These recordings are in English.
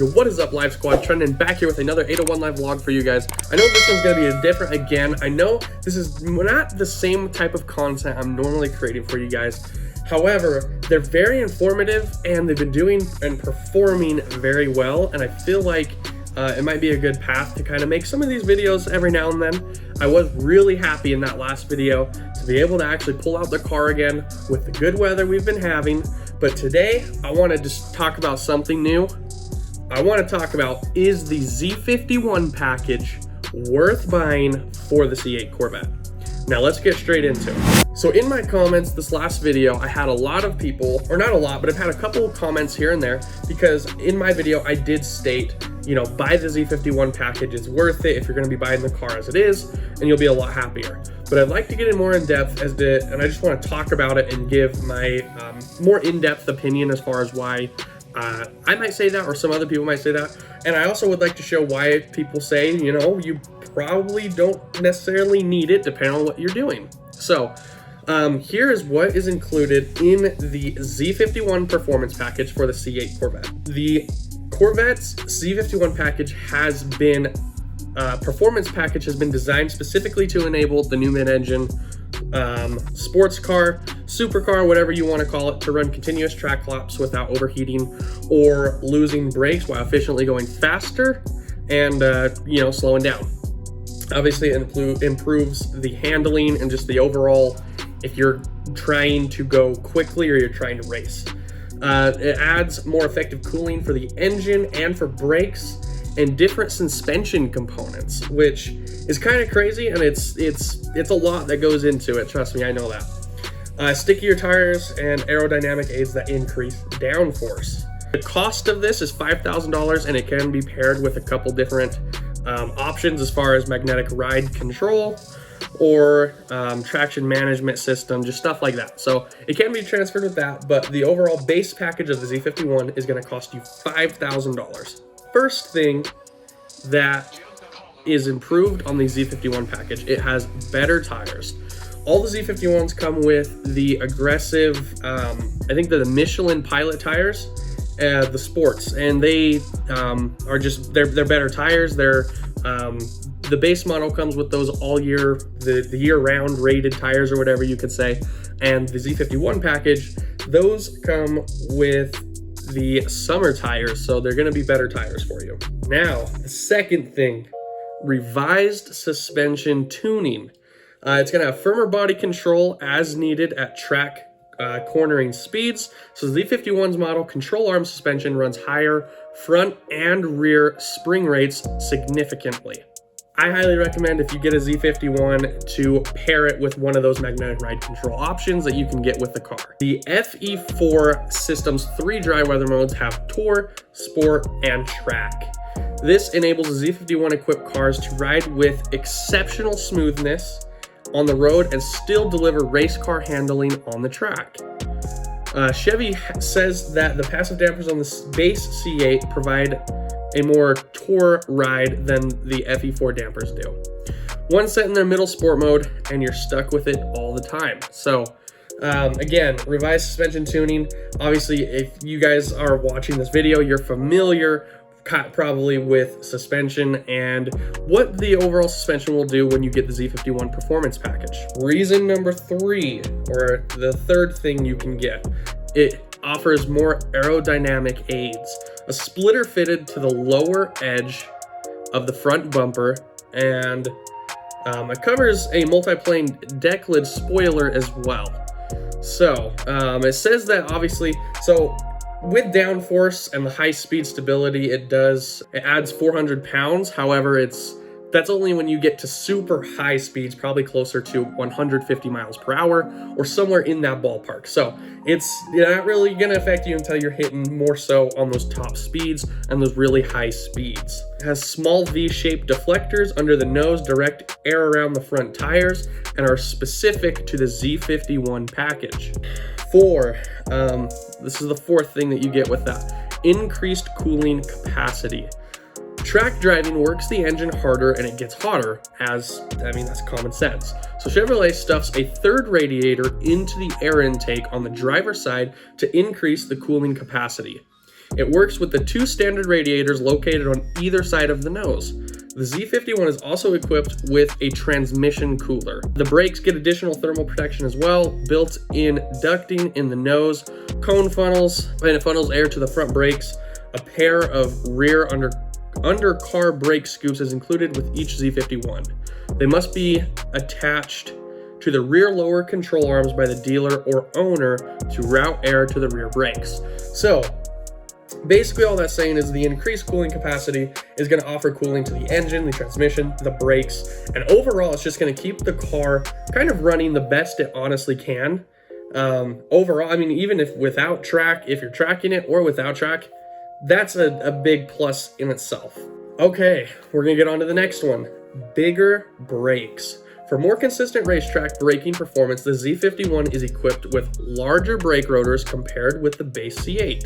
Yo, what is up, Live Squad? Trending back here with another 801 Live vlog for you guys. I know this one's gonna be different again. I know this is not the same type of content I'm normally creating for you guys. However, they're very informative and they've been doing and performing very well. And I feel like it might be a good path to kind of make some of these videos every now and then. I was really happy in that last video to be able to actually pull out the car again with the good weather we've been having. But today, I want to just talk about something new. I want to talk about, is the Z51 package worth buying for the C8 Corvette? Now let's get straight into it. So in my comments this last video, I had a lot of people, or not a lot, but I've had a couple of comments here and there, because in my video I did state, you know, buy the Z51 package, it's worth it if you're going to be buying the car as it is, and you'll be a lot happier. But I'd like to get in more in depth and I just want to talk about it and give my more in-depth opinion as far as why I might say that, or some other people might say that. And I also would like to show why people say, you know, you probably don't necessarily need it depending on what you're doing. So here is what is included in the Z51 performance package for the C8 Corvette. The Corvette's Z51 package has been, performance package has been designed specifically to enable the new mid-engine sports car, supercar, whatever you want to call it, to run continuous track laps without overheating or losing brakes while efficiently going faster and you know, slowing down. Obviously it improves the handling and just the overall, if you're trying to go quickly or you're trying to race. It adds more effective cooling for the engine and for brakes and different suspension components, which is kind of crazy, and it's a lot that goes into it. Trust me, I know that. Stickier tires and aerodynamic aids that increase downforce. The cost of this is $5,000, and it can be paired with a couple different options as far as magnetic ride control or traction management system, just stuff like that. So it can be transferred with that, but the overall base package of the Z51 is going to cost you $5,000. First thing that is improved on the Z51 package, it has better tires. All the Z51s come with the aggressive, I think they're the Michelin Pilot tires, the sports, and they are just, they're better tires. They're the base model comes with those all year, the year-round rated tires or whatever you could say, and the Z51 package, those come with the summer tires, so they're going to be better tires for you. Now, the second thing, revised suspension tuning. It's going to have firmer body control as needed at track cornering speeds. So the Z51's model control arm suspension runs higher front and rear spring rates significantly. I highly recommend, if you get a Z51, to pair it with one of those magnetic ride control options that you can get with the car. The FE4 system's 3 dry weather modes have Tour, Sport, and Track. This enables the Z51 equipped cars to ride with exceptional smoothness on the road and still deliver race car handling on the track. Chevy says that the passive dampers on the base C8 provide a more tour ride than the FE4 dampers do. One set in their middle sport mode and you're stuck with it all the time. So again, revised suspension tuning. Obviously, if you guys are watching this video, you're familiar probably with suspension and what the overall suspension will do when you get the Z51 performance package. Reason number 3, or the third thing you can get, it offers more aerodynamic aids. A splitter fitted to the lower edge of the front bumper, and it covers a multi-plane deck lid spoiler as well. So it says that obviously, so with downforce and the high speed stability, it adds 400 pounds. However, that's only when you get to super high speeds, probably closer to 150 miles per hour or somewhere in that ballpark. So it's not really going to affect you until you're hitting more so on those top speeds and those really high speeds. It has small V-shaped deflectors under the nose, direct air around the front tires, and are specific to the Z51 package. 4, this is the fourth thing that you get with that, increased cooling capacity. Track driving works the engine harder and it gets hotter, that's common sense. So Chevrolet stuffs a third radiator into the air intake on the driver's side to increase the cooling capacity. It works with the 2 standard radiators located on either side of the nose. The Z51 is also equipped with a transmission cooler. The brakes get additional thermal protection as well, built-in ducting in the nose, cone funnels, and it funnels air to the front brakes. A pair of rear under-car brake scoops is included with each Z51. They must be attached to the rear lower control arms by the dealer or owner to route air to the rear brakes. So, basically all that's saying is the increased cooling capacity is going to offer cooling to the engine, the transmission, the brakes, and overall it's just going to keep the car kind of running the best it honestly can. Overall, I mean, even if without track, if you're tracking it or without track, that's a big plus in itself. Okay, we're going to get on to the next one. Bigger brakes. For more consistent racetrack braking performance, the Z51 is equipped with larger brake rotors compared with the base C8.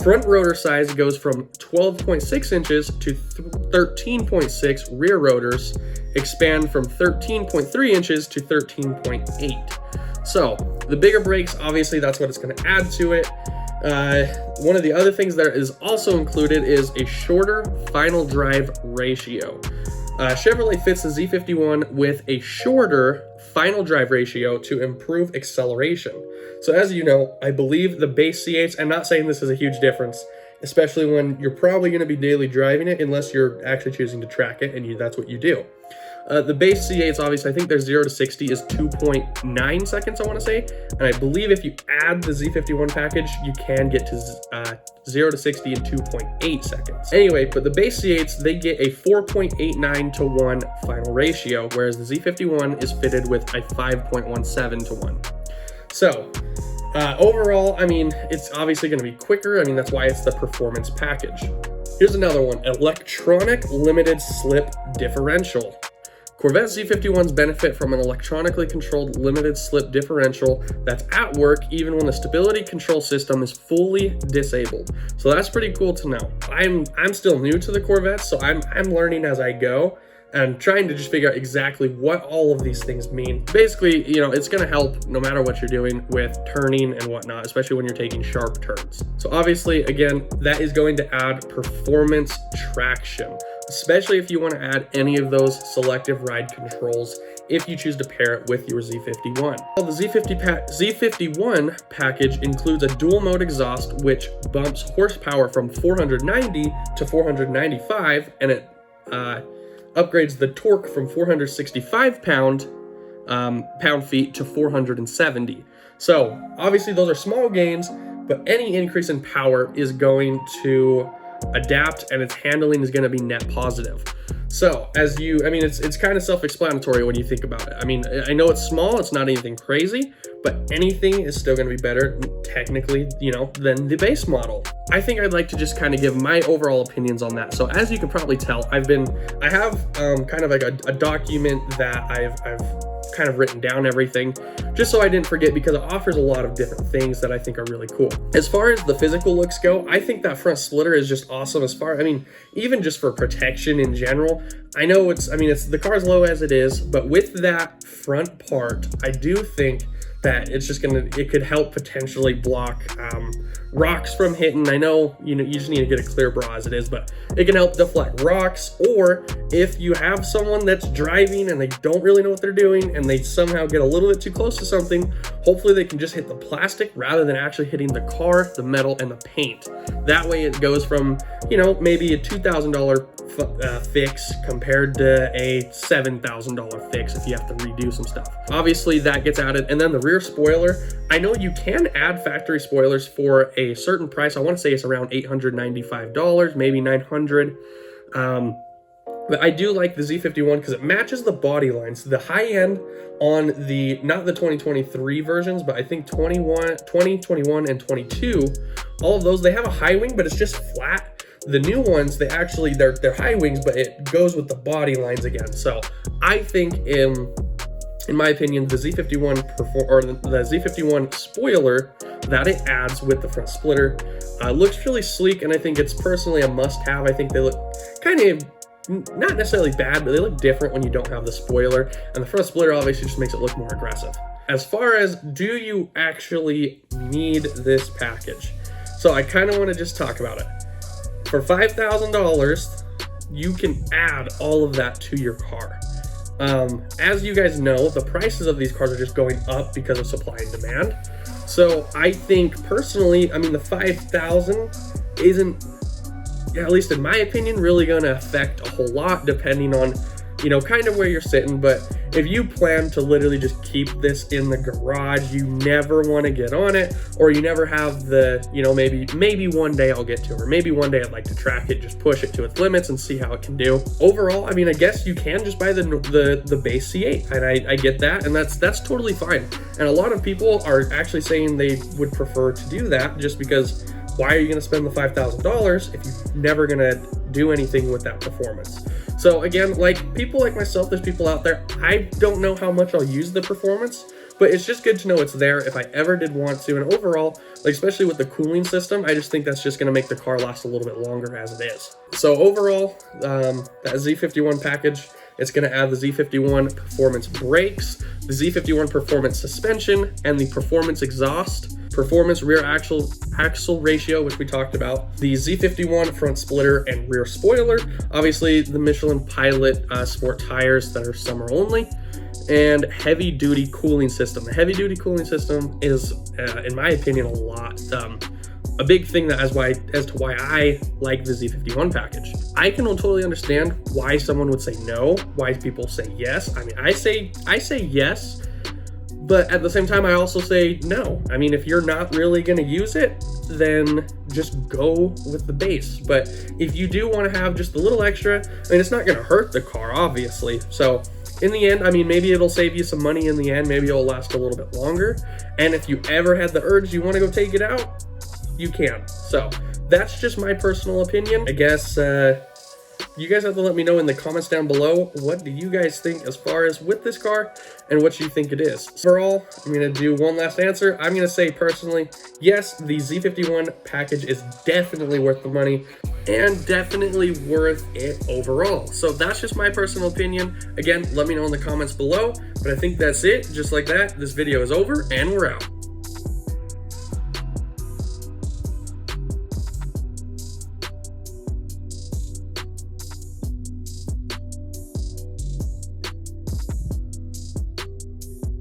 Front rotor size goes from 12.6 inches to 13.6. Rear rotors expand from 13.3 inches to 13.8. So the bigger brakes, obviously that's what it's going to add to it. One of the other things that is also included is a shorter final drive ratio. Chevrolet fits the Z51 with a shorter final drive ratio to improve acceleration. So as you know, I believe the base C8s, I'm not saying this is a huge difference, especially when you're probably going to be daily driving it unless you're actually choosing to track it and that's what you do. The base C8s, obviously, I think their 0 to 60 is 2.9 seconds, I want to say. And I believe if you add the Z51 package, you can get to 0 to 60 in 2.8 seconds. Anyway, but the base C8s, they get a 4.89 to 1 final ratio, whereas the Z51 is fitted with a 5.17 to 1. So, overall, I mean, it's obviously going to be quicker. I mean, that's why it's the performance package. Here's another one, electronic limited slip differential. Corvette Z51s benefit from an electronically controlled limited slip differential that's at work even when the stability control system is fully disabled. So that's pretty cool to know. I'm still new to the Corvette, so I'm learning as I go and trying to just figure out exactly what all of these things mean. Basically, you know, it's going to help no matter what you're doing with turning and whatnot, especially when you're taking sharp turns. So obviously, again, that is going to add performance traction, especially if you want to add any of those selective ride controls if you choose to pair it with your Z51. Well, the Z51 package includes a dual mode exhaust which bumps horsepower from 490 to 495, and it upgrades the torque from 465 pound-feet to 470. So obviously those are small gains, but any increase in power is going to adapt and its handling is going to be net positive. So it's kind of self-explanatory when you think about it. I mean, I know it's small, it's not anything crazy, but anything is still going to be better technically, you know, than the base model. I think I'd like to just kind of give my overall opinions on that. So as you can probably tell, I have kind of like a document that I've kind of written down everything just so I didn't forget, because it offers a lot of different things that I think are really cool. As far as the physical looks go, I think that front splitter is just awesome. Even just for protection in general. I know it's the car's low as it is, but with that front part, I do think that it could help potentially block rocks from hitting. I know, you just need to get a clear bra as it is, but it can help deflect rocks. Or if you have someone that's driving and they don't really know what they're doing and they somehow get a little bit too close to something, hopefully they can just hit the plastic rather than actually hitting the car, the metal, and the paint. That way it goes from, maybe a $2,000 fix compared to a $7,000 fix if you have to redo some stuff. Obviously that gets added. And then the rear spoiler, I know you can add factory spoilers for a certain price. I want to say it's around $895, maybe $900. But I do like the Z51 because it matches the body lines. The high end on not the 2023 versions, but I think 20, 21, and 22, all of those, they have a high wing, but it's just flat. The new ones, they're high wings, but it goes with the body lines again. So I think in my opinion, the Z51 the Z51 spoiler that it adds with the front splitter looks really sleek, and I think it's personally a must-have. I think they look kind of not necessarily bad, but they look different when you don't have the spoiler, and the front splitter obviously just makes it look more aggressive. As far as, do you actually need this package? So I kind of want to just talk about it. For $5,000, you can add all of that to your car. As you guys know, the prices of these cars are just going up because of supply and demand. So I think personally, I mean, the 5,000 isn't, at least in my opinion, really going to affect a whole lot depending on, you know, kind of where you're sitting. But if you plan to literally just keep this in the garage, you never want to get on it, or you never have the, you know, maybe one day I'll get to it, or maybe one day I'd like to track it, just push it to its limits and see how it can do. Overall, I mean, I guess you can just buy the base C8, and I get that, and that's totally fine. And a lot of people are actually saying they would prefer to do that, just because why are you going to spend the $5,000 if you're never going to do anything with that performance? So again, like people like myself, there's people out there, I don't know how much I'll use the performance, but it's just good to know it's there if I ever did want to. And overall, like especially with the cooling system, I just think that's just going to make the car last a little bit longer as it is. So overall, that Z51 package, it's going to add the Z51 performance brakes, the Z51 performance suspension, and the performance exhaust, performance rear axle ratio, which we talked about, the Z51 front splitter and rear spoiler, obviously the Michelin Pilot sport tires that are summer only, and heavy duty cooling system. The heavy duty cooling system is, in my opinion, a big thing that as to why I like the Z51 package. I can totally understand why someone would say no, why people say yes. I mean, I say yes, but at the same time, I also say no. I mean, if you're not really going to use it, then just go with the base. But if you do want to have just a little extra, I mean, it's not going to hurt the car, obviously. So in the end, I mean, maybe it'll save you some money in the end. Maybe it'll last a little bit longer. And if you ever had the urge, you want to go take it out, you can. So that's just my personal opinion. I guess you guys have to let me know in the comments down below, what do you guys think as far as with this car and what you think it is. Overall, I'm going to do one last answer. I'm going to say personally, yes, the Z51 package is definitely worth the money and definitely worth it overall. So that's just my personal opinion. Again, let me know in the comments below, but I think that's it. Just like that, this video is over and we're out.